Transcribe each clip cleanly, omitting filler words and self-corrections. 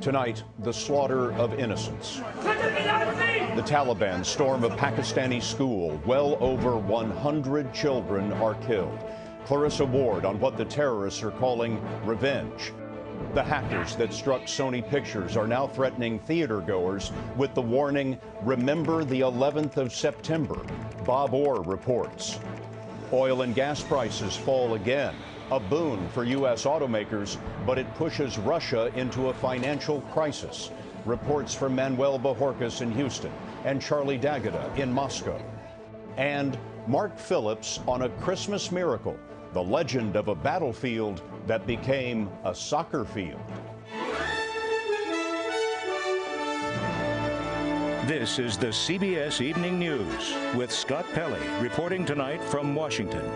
Tonight, the slaughter of innocents. The Taliban storm a Pakistani school. Well over 100 children are killed. Clarissa Ward on what the terrorists are calling revenge. The hackers that struck Sony Pictures are now threatening theatergoers with the warning, "Remember the 11th of September." Bob Orr reports. Oil and gas prices fall again. A boon for U.S. automakers, but it pushes Russia into a financial crisis. Reports from Manuel Bojorquez in Houston and Charlie D'Agata in Moscow. And Mark Phillips on a Christmas miracle, the legend of a battlefield that became a soccer field. This is the CBS Evening News with Scott Pelley reporting tonight from Washington.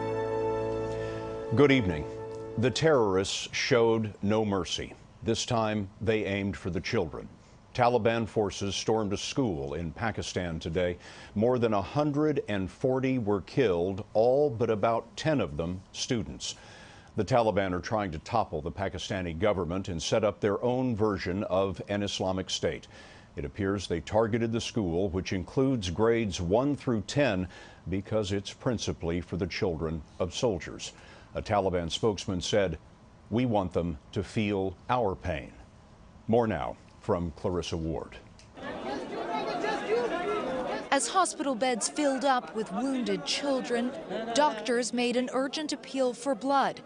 Good evening. The terrorists showed no mercy. This time, they aimed for the children. Taliban forces stormed a school in Pakistan today. More than 140 were killed, all but about 10 of them students. The Taliban are trying to topple the Pakistani government and set up their own version of an Islamic State. It appears they targeted the school, which includes grades 1 through 10, because it's principally for the children of soldiers. A Taliban spokesman said, "We want them to feel our pain." More now from Clarissa Ward. As hospital beds filled up with wounded children, doctors made an urgent appeal for blood,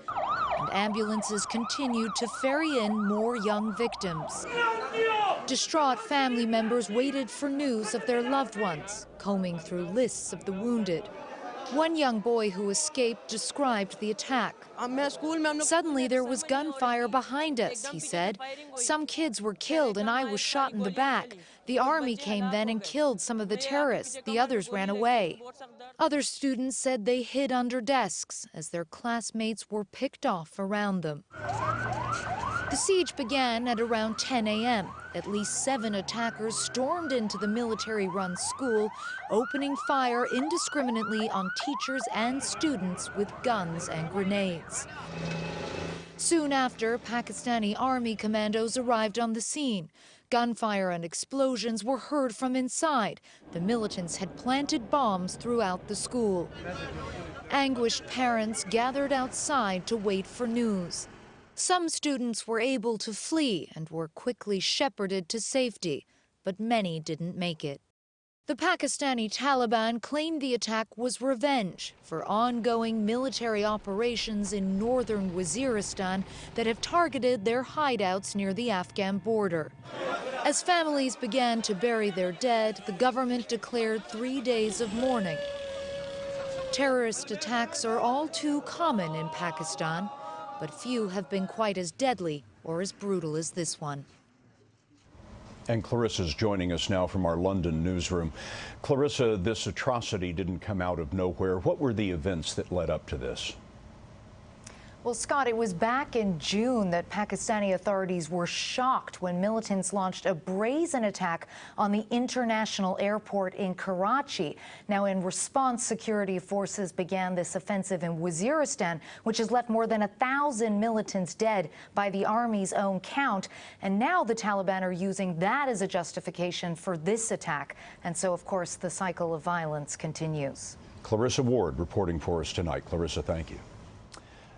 and ambulances continued to ferry in more young victims. Distraught family members waited for news of their loved ones, combing through lists of the wounded. One young boy who escaped described the attack. "Suddenly there was gunfire behind us," he said. "Some kids were killed and I was shot in the back. The army came then and killed some of the terrorists. The others ran away." Other students said they hid under desks as their classmates were picked off around them. The siege began at around 10 a.m. At least 7 attackers stormed into the military-run school, opening fire indiscriminately on teachers and students with guns and grenades. Soon after, Pakistani army commandos arrived on the scene. Gunfire and explosions were heard from inside. The militants had planted bombs throughout the school. Anguished parents gathered outside to wait for news. Some students were able to flee and were quickly shepherded to safety, but many didn't make it. The Pakistani Taliban claimed the attack was revenge for ongoing military operations in northern Waziristan that have targeted their hideouts near the Afghan border. As families began to bury their dead, the government declared 3 days of mourning. Terrorist attacks are all too common in Pakistan, but few have been quite as deadly or as brutal as this one. And Clarissa's joining us now from our London newsroom. Clarissa, this atrocity didn't come out of nowhere. What were the events that led up to this? Well, Scott, it was back in June that Pakistani authorities were shocked when militants launched a brazen attack on the international airport in Karachi. Now, in response, security forces began this offensive in Waziristan, which has left more than 1,000 militants dead by the army's own count. And now the Taliban are using that as a justification for this attack. And so, of course, the cycle of violence continues. Clarissa Ward reporting for us tonight. Clarissa, thank you.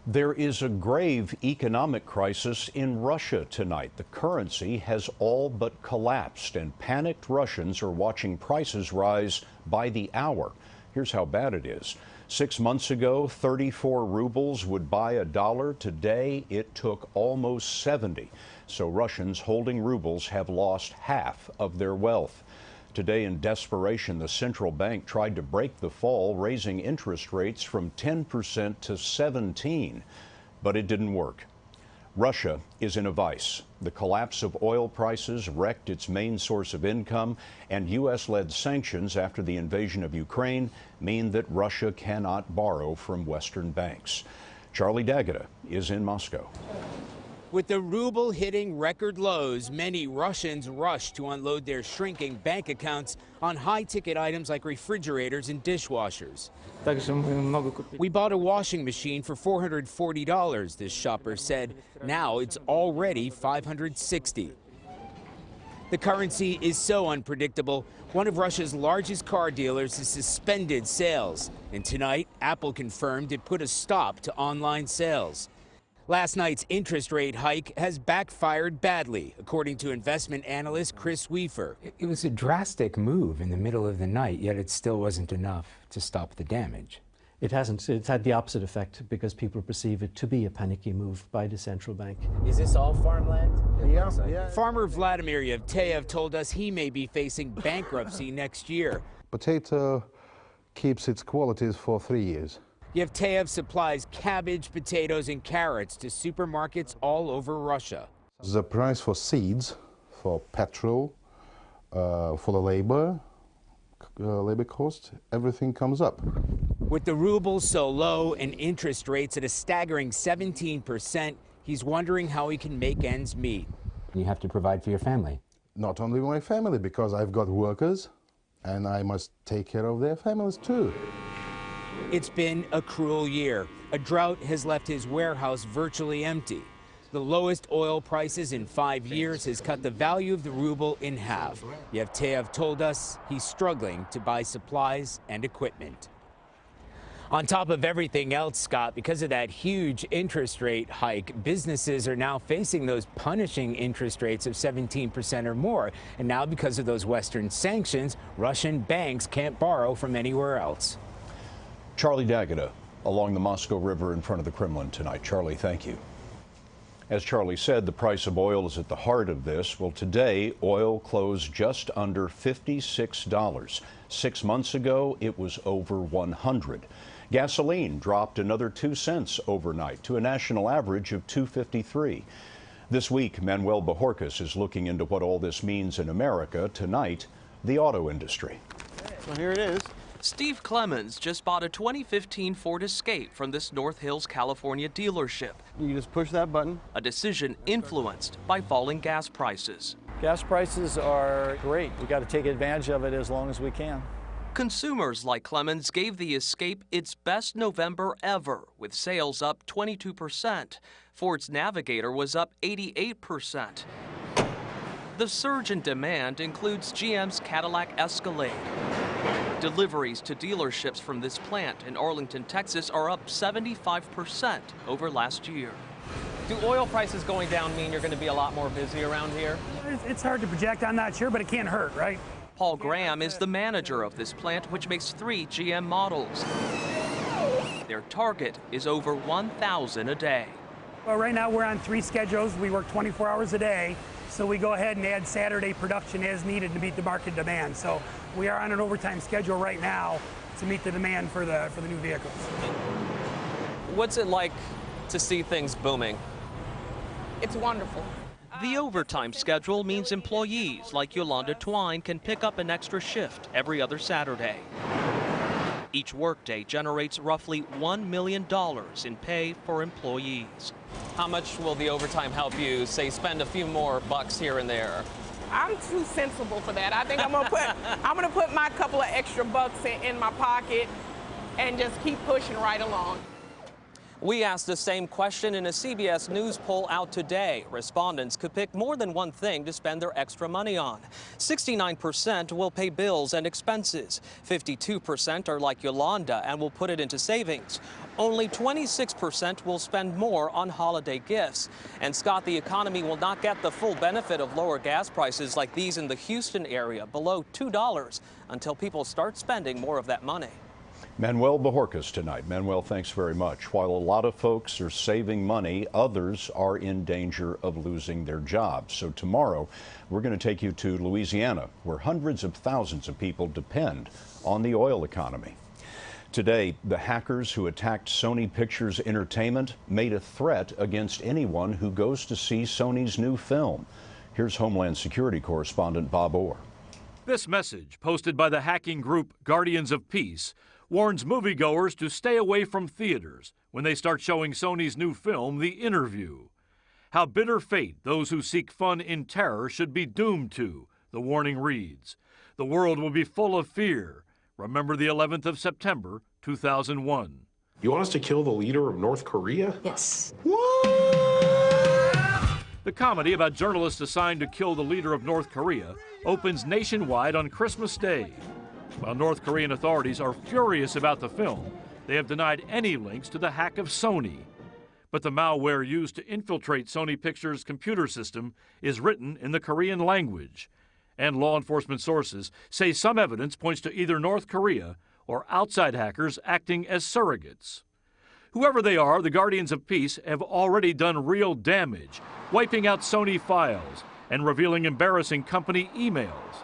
There is a grave economic crisis in Russia tonight. The currency has all but collapsed, and panicked Russians are watching prices rise by the hour. Here's how bad it is. 6 months ago, 34 rubles would buy a dollar. Today, it took almost 70. So Russians holding rubles have lost half of their wealth. Today, in desperation, the central bank tried to break the fall, raising interest rates from 10% to 17%. But it didn't work. Russia is in a vice. The collapse of oil prices wrecked its main source of income, and U.S.-led sanctions after the invasion of Ukraine mean that Russia cannot borrow from Western banks. Charlie D'Agata is in Moscow. With the ruble hitting record lows, many Russians rushed to unload their shrinking bank accounts on high-ticket items like refrigerators and dishwashers. We bought a washing machine for $440, this shopper said. Now it's already $560. The currency is so unpredictable, one of Russia's largest car dealers has suspended sales. And tonight, Apple confirmed it put a stop to online sales. Last night's interest rate hike has backfired badly, according to investment analyst Chris Weafer. It was a drastic move in the middle of the night, yet it still wasn't enough to stop the damage. It hasn't. It's had the opposite effect because people perceive it to be a panicky move by the central bank. Is this all farmland? Yeah. Farmer Vladimir Yevteyev told us he may be facing bankruptcy next year. Potato keeps its qualities for 3 years. Yevteyev supplies cabbage, potatoes, and carrots to supermarkets all over Russia. The price for seeds, for petrol, for the labor cost, everything comes up. With the ruble so low and interest rates at a staggering 17%, he's wondering how he can make ends meet. You have to provide for your family. Not only my family, because I've got workers, and I must take care of their families too. It's been a cruel year. A drought has left his warehouse virtually empty. The lowest oil prices in 5 years has cut the value of the ruble in half. Yevteyev told us he's struggling to buy supplies and equipment. On top of everything else, Scott, because of that huge interest rate hike, businesses are now facing those punishing interest rates of 17% or more. And now because of those Western sanctions, Russian banks can't borrow from anywhere else. Charlie D'Agata along the Moscow River in front of the Kremlin tonight. Charlie, thank you. As Charlie said, the price of oil is at the heart of this. Well, today, oil closed just under $56. 6 months ago, it was over $100. Gasoline dropped another 2 cents overnight to a national average of $2.53. This week, Manuel Bojorquez is looking into what all this means in America. Tonight, the auto industry. So here it is. Steve Clemens just bought a 2015 Ford Escape from this North Hills, California dealership. You just push that button. A decision influenced by falling gas prices. Gas prices are great. We got to take advantage of it as long as we can. Consumers like Clemens gave the Escape its best November ever, with sales up 22%. Ford's Navigator was up 88%. The surge in demand includes GM's Cadillac Escalade. Deliveries to dealerships from this plant in Arlington, Texas are up 75% over last year. Do oil prices going down mean you're going to be a lot more busy around here? It's hard to project, I'm not sure, but it can't hurt, right? Paul Graham is the manager of this plant, which makes 3 GM models. Their target is over 1,000 a day. Well, right now we're on 3 schedules. We work 24 hours a day. So we go ahead and add Saturday production as needed to meet the market demand. So we are on an overtime schedule right now to meet the demand for the new vehicles. What's it like to see things booming? It's wonderful. The overtime schedule means employees like Yolanda Twine can pick up an extra shift every other Saturday. Each workday generates roughly $1 million in pay for employees. How much will the overtime help you, say, spend a few more bucks here and there? I'm too sensible for that. I think I'm gonna put my couple of extra bucks in my pocket and just keep pushing right along. We asked the same question in a CBS News poll out today. Respondents could pick more than one thing to spend their extra money on. 69% will pay bills and expenses. 52% are like Yolanda and will put it into savings. Only 26% will spend more on holiday gifts. And Scott, the economy will not get the full benefit of lower gas prices like these in the Houston area, below $2, until people start spending more of that money. Manuel Bojorquez tonight. Manuel, thanks very much. While a lot of folks are saving money, others are in danger of losing their jobs. So tomorrow, we're going to take you to Louisiana, where hundreds of thousands of people depend on the oil economy. Today, the hackers who attacked Sony Pictures Entertainment made a threat against anyone who goes to see Sony's new film. Here's Homeland Security correspondent Bob Orr. This message, posted by the hacking group Guardians of Peace, warns moviegoers to stay away from theaters when they start showing Sony's new film, The Interview. How bitter fate those who seek fun in terror should be doomed to, the warning reads. The world will be full of fear. Remember the 11th of September, 2001. You want us to kill the leader of North Korea? Yes. The comedy about journalists assigned to kill the leader of North Korea opens nationwide on Christmas Day. While North Korean authorities are furious about the film, they have denied any links to the hack of Sony. But the malware used to infiltrate Sony Pictures' computer system is written in the Korean language. And law enforcement sources say some evidence points to either North Korea or outside hackers acting as surrogates. Whoever they are, the Guardians of Peace have already done real damage, wiping out Sony files and revealing embarrassing company emails.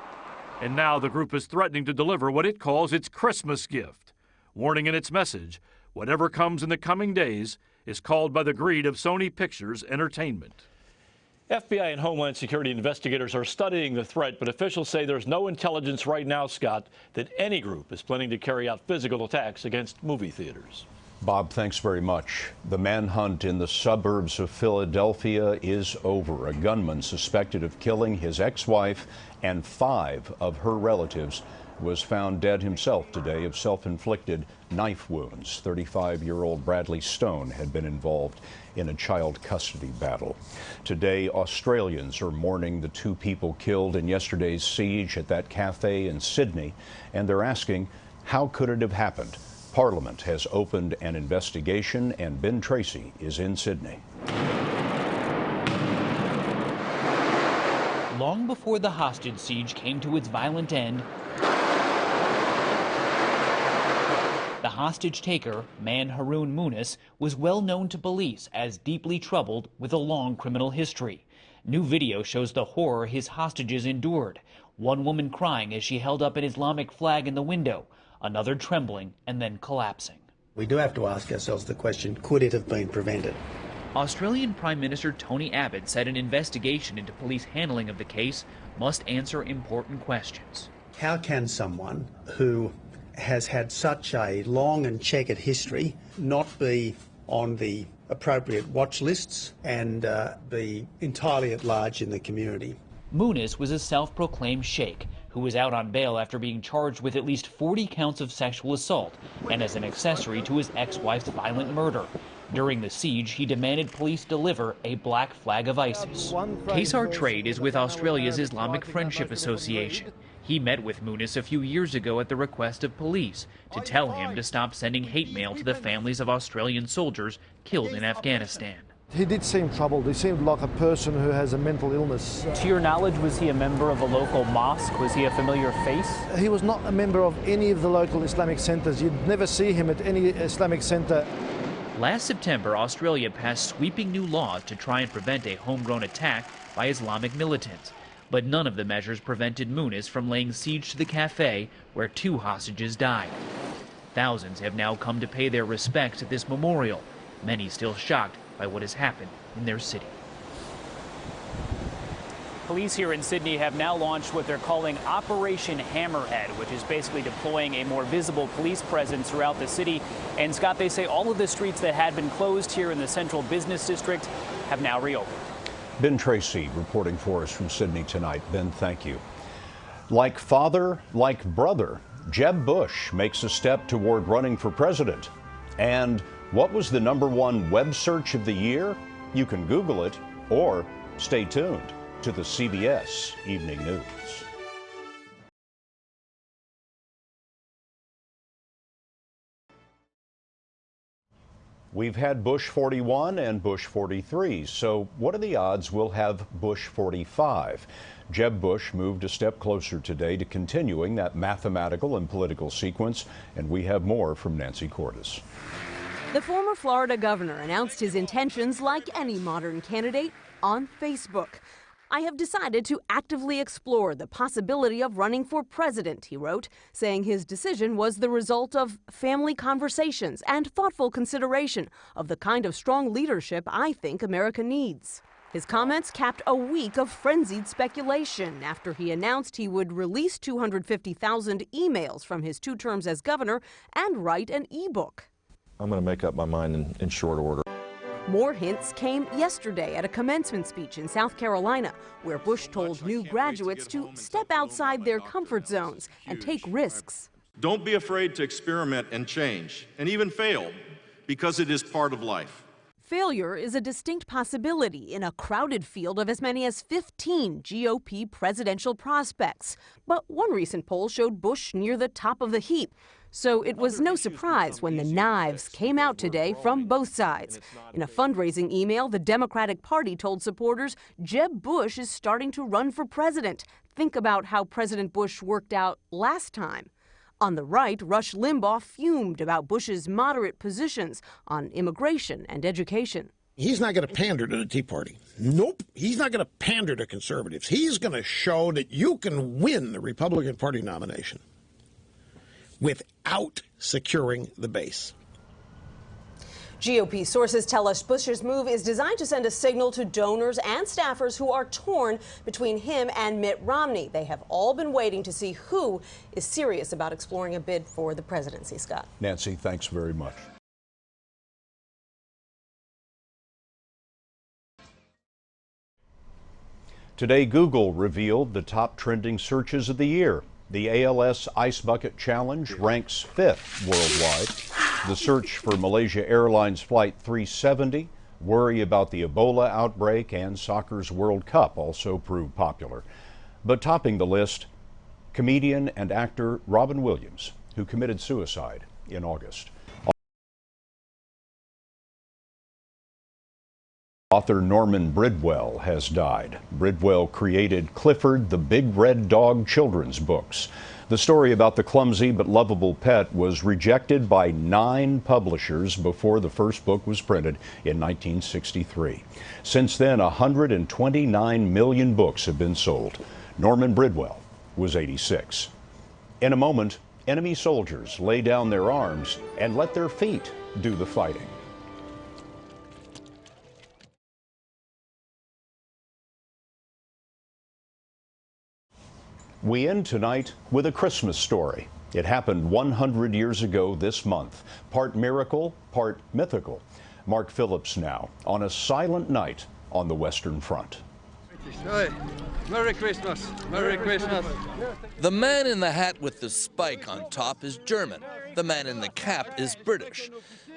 And now the group is threatening to deliver what it calls its Christmas gift, warning in its message, whatever comes in the coming days is called by the greed of Sony Pictures Entertainment. FBI and Homeland Security investigators are studying the threat, but officials say there's no intelligence right now, Scott, that any group is planning to carry out physical attacks against movie theaters. Bob, thanks very much. The manhunt in the suburbs of Philadelphia is over. A gunman suspected of killing his ex-wife and 5 of her relatives was found dead himself today of self-inflicted knife wounds. 35-year-old Bradley Stone had been involved in a child custody battle. Today, Australians are mourning the 2 people killed in yesterday's siege at that cafe in Sydney, and they're asking, how could it have happened? Parliament has opened an investigation, and Ben Tracy is in Sydney. Long before the hostage siege came to its violent end, the hostage taker, man Haroon Munis, was well known to police as deeply troubled with a long criminal history. New video shows the horror his hostages endured. One woman crying as she held up an Islamic flag in the window, another trembling and then collapsing. We do have to ask ourselves the question, could it have been prevented? Australian Prime Minister Tony Abbott said an investigation into police handling of the case must answer important questions. How can someone who has had such a long and checkered history not be on the appropriate watch lists and be entirely at large in the community? Munis was a self-proclaimed sheikh who was out on bail after being charged with at least 40 counts of sexual assault and as an accessory to his ex-wife's violent murder. During the siege, he demanded police deliver a black flag of ISIS. Kaysar Trade is with Australia's Islamic Friendship Association. He met with Munis a few years ago at the request of police to tell him to stop sending hate mail to the families of Australian soldiers killed in Afghanistan. He did seem troubled. He seemed like a person who has a mental illness. To your knowledge, was he a member of a local mosque? Was he a familiar face? He was not a member of any of the local Islamic centres. You'd never see him at any Islamic centre. Last September, Australia passed sweeping new laws to try and prevent a homegrown attack by Islamic militants. But none of the measures prevented Munis from laying siege to the cafe where 2 hostages died. Thousands have now come to pay their respects at this memorial, many still shocked by what has happened in their city. Police here in Sydney have now launched what they're calling Operation Hammerhead, which is basically deploying a more visible police presence throughout the city. And Scott, they say all of the streets that had been closed here in the central business district have now reopened. Ben Tracy reporting for us from Sydney tonight. Ben, thank you. Like father, like brother, Jeb Bush makes a step toward running for president. And what was the #1 web search of the year? You can Google it or stay tuned to the CBS Evening News. We've had Bush 41 and Bush 43, so what are the odds we'll have Bush 45? Jeb Bush moved a step closer today to continuing that mathematical and political sequence, and we have more from Nancy Cordes. The former Florida governor announced his intentions, like any modern candidate, on Facebook. I have decided to actively explore the possibility of running for president, he wrote, saying his decision was the result of family conversations and thoughtful consideration of the kind of strong leadership I think America needs. His comments capped a week of frenzied speculation after he announced he would release 250,000 emails from his 2 terms as governor and write an e-book. I'm going to make up my mind in short order. More hints came yesterday at a commencement speech in South Carolina, where Bush told new graduates to step outside their comfort zones and take risks. Don't be afraid to experiment and change, and even fail, because it is part of life. Failure is a distinct possibility in a crowded field of as many as 15 GOP presidential prospects. But one recent poll showed Bush near the top of the heap. So it was no surprise when the knives came out today from both sides. In a fundraising email, the Democratic Party told supporters Jeb Bush is starting to run for president. Think about how President Bush worked out last time. On the right, Rush Limbaugh fumed about Bush's moderate positions on immigration and education. He's not going to pander to the Tea Party. Nope. He's not going to pander to conservatives. He's going to show that you can win the Republican Party nomination without securing the base. GOP sources tell us Bush's move is designed to send a signal to donors and staffers who are torn between him and Mitt Romney. They have all been waiting to see who is serious about exploring a bid for the presidency. Scott. Nancy, thanks very much. Today, Google revealed the top trending searches of the year. The ALS Ice Bucket Challenge ranks 5th worldwide. The search for Malaysia Airlines Flight 370, worry about the Ebola outbreak, and soccer's World Cup also proved popular. But topping the list, comedian and actor Robin Williams, who committed suicide in August. Author Norman Bridwell has died. Bridwell created Clifford the Big Red Dog children's books. The story about the clumsy but lovable pet was rejected by 9 publishers before the first book was printed in 1963. Since then, 129 million books have been sold. Norman Bridwell was 86. In a moment, enemy soldiers lay down their arms and let their feet do the fighting. We end tonight with a Christmas story. It happened 100 years ago this month. Part miracle, part mythical. Mark Phillips now on a silent night on the Western Front. Merry Christmas. Merry Christmas. The man in the hat with the spike on top is German. The man in the cap is British.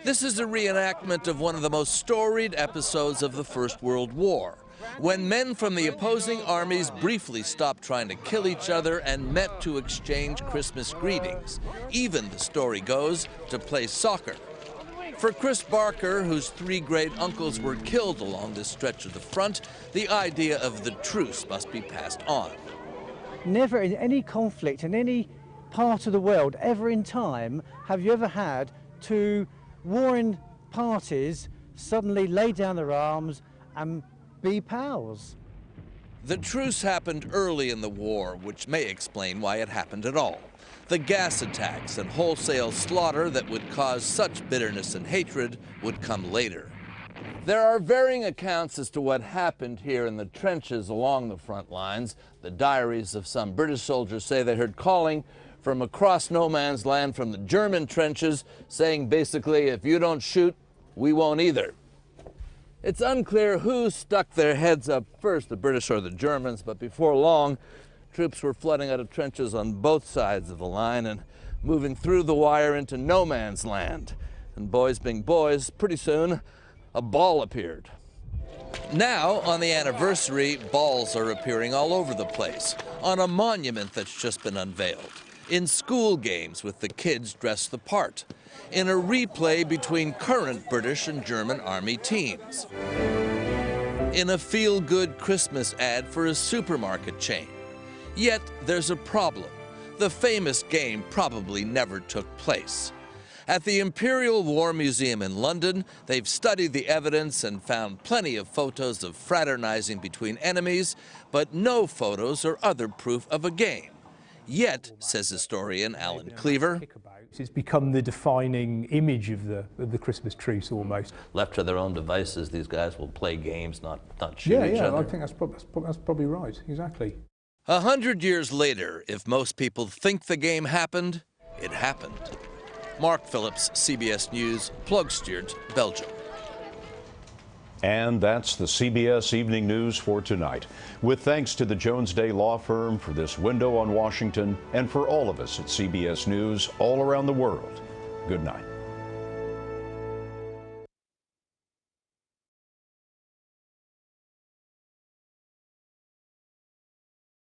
This is a reenactment of one of the most storied episodes of the First World War, when men from the opposing armies briefly stopped trying to kill each other and met to exchange Christmas greetings, even, the story goes, to play soccer. For Chris Barker, whose 3 great uncles were killed along this stretch of the front, the idea of the truce must be passed on. Never in any conflict in any part of the world, ever in time, have you ever had 2 warring parties suddenly lay down their arms and be pals. The truce happened early in the war, which may explain why it happened at all. The gas attacks and wholesale slaughter that would cause such bitterness and hatred would come later. There are varying accounts as to what happened here in the trenches along the front lines. The diaries of some British soldiers say they heard calling from across no man's land from the German trenches, saying basically, if you don't shoot, we won't either. It's unclear who stuck their heads up first, the British or the Germans, but before long, troops were flooding out of trenches on both sides of the line and moving through the wire into no man's land. And boys being boys, pretty soon, a ball appeared. Now, on the anniversary, balls are appearing all over the place, on a monument that's just been unveiled, in school games with the kids dressed the part, in a replay between current British and German Army teams, in a feel-good Christmas ad for a supermarket chain. Yet there's a problem. The famous game probably never took place. At the Imperial War Museum in London, they've studied the evidence and found plenty of photos of fraternizing between enemies, but no photos or other proof of a game. Yet, says historian Alan Cleaver, it's become the defining image of the Christmas truce almost. Left to their own devices, these guys will play games, not shoot each other. I think that's probably right, exactly. 100 years later, if most people think the game happened, it happened. Mark Phillips, CBS News, Plugsteert, Belgium. And that's the CBS Evening News for tonight. With thanks to the Jones Day Law Firm for this window on Washington and for all of us at CBS News all around the world, good night.